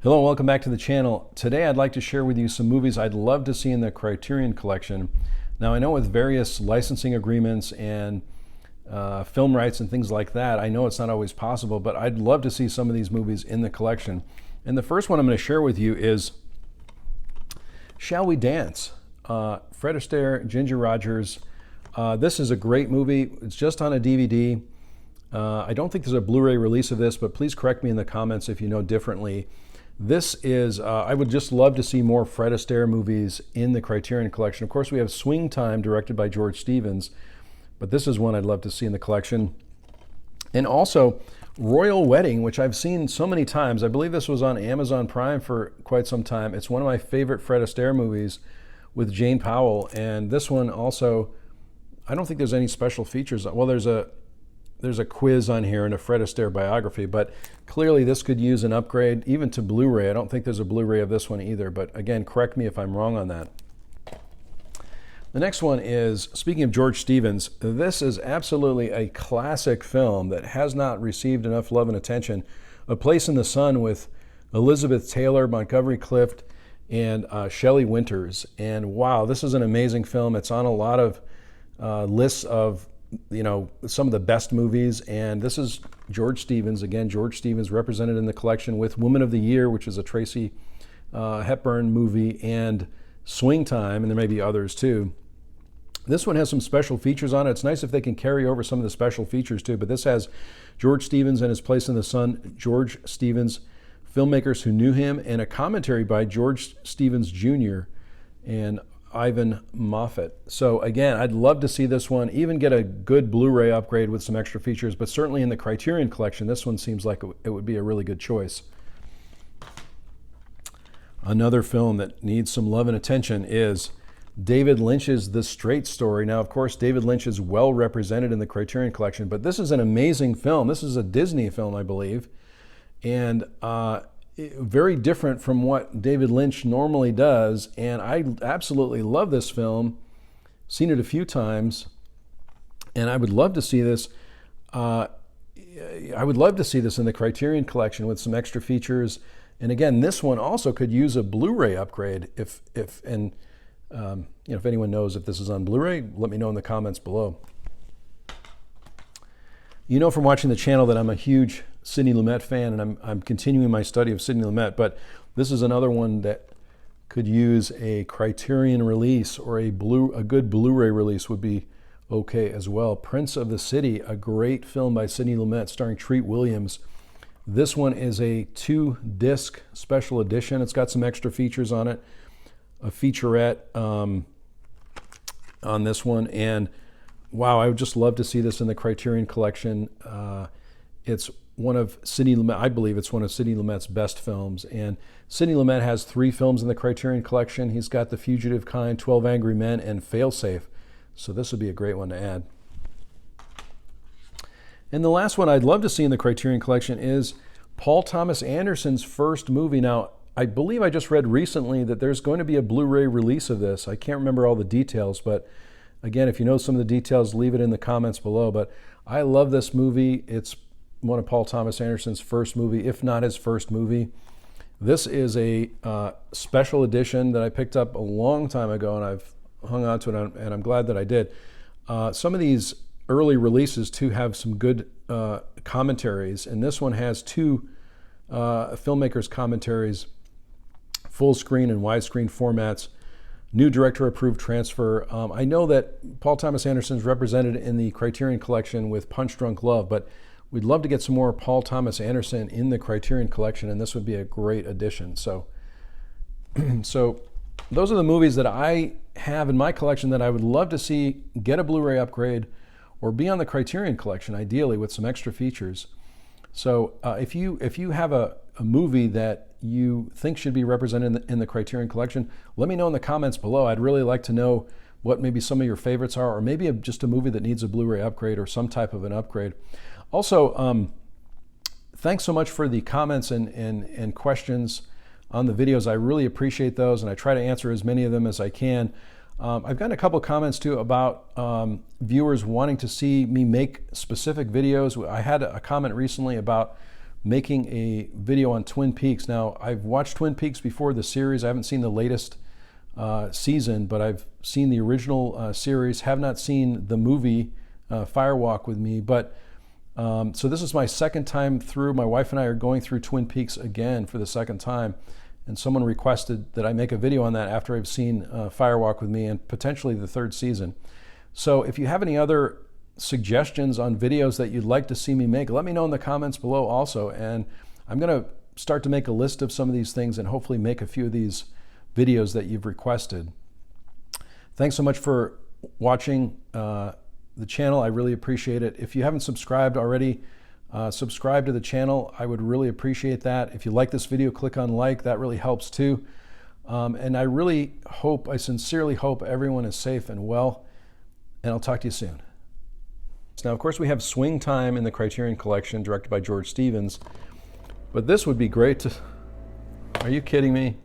Hello and welcome back to the channel. Today I'd like to share with you some movies I'd love to see in the Criterion Collection. Now I know with various licensing agreements and film rights and things like that, I know it's not always possible, but I'd love to see some of these movies in the collection. And the first one I'm going to share with you is Shall We Dance? Fred Astaire, Ginger Rogers. This is a great movie. It's just on a DVD. I don't think there's a Blu-ray release of this, but please correct me in the comments if you know differently. This is, I would just love to see more Fred Astaire movies in the Criterion Collection. Of course, we have Swing Time, directed by George Stevens, but this is one I'd love to see in the collection. And also, Royal Wedding, which I've seen so many times. I believe this was on Amazon Prime for quite some time. It's one of my favorite Fred Astaire movies with Jane Powell. And this one also, I don't think there's any special features. Well, there's a quiz on here and a Fred Astaire biography, but clearly this could use an upgrade, even to Blu-ray. I don't think there's a Blu-ray of this one either, but again, correct me if I'm wrong on that. The next one is, speaking of George Stevens, this is absolutely a classic film that has not received enough love and attention. A Place in the Sun with Elizabeth Taylor, Montgomery Clift, and Shelley Winters. And wow, this is an amazing film. It's on a lot of lists of some of the best movies, and this is George Stevens. Again, George Stevens represented in the collection with Woman of the Year, which is a Tracy Hepburn movie, and Swing Time, and there may be others too. This one has some special features on it. It's nice if they can carry over some of the special features too, but this has George Stevens and His Place in the Sun, George Stevens, filmmakers who knew him, and a commentary by George Stevens Jr. and Ivan Moffat. So again, I'd love to see this one, even get a good Blu-ray upgrade with some extra features, but certainly in the Criterion Collection, this one seems like it would be a really good choice. Another film that needs some love and attention is David Lynch's The Straight Story. Now, of course, David Lynch is well represented in the Criterion Collection, but this is an amazing film. This is a Disney film, I believe, and very different from what David Lynch normally does, and I absolutely love this film. Seen it a few times, and I would love to see this. I would love to see this in the Criterion Collection with some extra features. And again, this one also could use a Blu-ray upgrade. If anyone knows if this is on Blu-ray, let me know in the comments below. You know from watching the channel that I'm a huge Sidney Lumet fan, and I'm continuing my study of Sidney Lumet, but this is another one that could use a Criterion release, or a good Blu-ray release would be okay as well. Prince of the City, a great film by Sidney Lumet starring Treat Williams. This one is a 2-disc special edition. It's got some extra features on it, a featurette on this one, and wow, I would just love to see this in the Criterion Collection. It's one of Sidney Lumet, I believe it's one of Sidney Lumet's best films. And Sidney Lumet has 3 films in the Criterion Collection. He's got The Fugitive Kind, 12 Angry Men, and Failsafe. So this would be a great one to add. And the last one I'd love to see in the Criterion Collection is Paul Thomas Anderson's first movie. Now, I believe I just read recently that there's going to be a Blu-ray release of this. I can't remember all the details, but again, if you know some of the details, leave it in the comments below. But I love this movie. It's one of Paul Thomas Anderson's first movie, if not his first movie. This is a special edition that I picked up a long time ago, and I've hung on to it, and I'm glad that I did. Some of these early releases too have some good commentaries, and this one has 2 filmmakers' commentaries, full screen and widescreen formats. New director approved transfer. I know that Paul Thomas Anderson is represented in the Criterion Collection with Punch Drunk Love, but we'd love to get some more Paul Thomas Anderson in the Criterion Collection, and this would be a great addition. So those are the movies that I have in my collection that I would love to see get a Blu-ray upgrade or be on the Criterion Collection, ideally with some extra features. So if you have a movie that you think should be represented in the Criterion Collection, let me know in the comments below. I'd really like to know what maybe some of your favorites are, or maybe just a movie that needs a Blu-ray upgrade or some type of an upgrade. Also, thanks so much for the comments and questions on the videos. I really appreciate those, and I try to answer as many of them as I can. I've gotten a couple comments too about viewers wanting to see me make specific videos. I had a comment recently about making a video on Twin Peaks. Now, I've watched Twin Peaks before, the series. I haven't seen the latest season, but I've seen the original series, have not seen the movie Firewalk with Me. But so this is my second time through. My wife and I are going through Twin Peaks again for the second time. And someone requested that I make a video on that after I've seen Firewalk with Me and potentially the third season. So if you have any other suggestions on videos that you'd like to see me make, let me know in the comments below also. And I'm going to start to make a list of some of these things and hopefully make a few of these videos that you've requested. Thanks so much for watching the channel. I really appreciate it. If you haven't subscribed already, subscribe to the channel. I would really appreciate that. If you like this video, click on like. That really helps too. And I sincerely hope everyone is safe and well. And I'll talk to you soon. Now, of course, we have Swing Time in the Criterion Collection, directed by George Stevens. But this would be great to... Are you kidding me?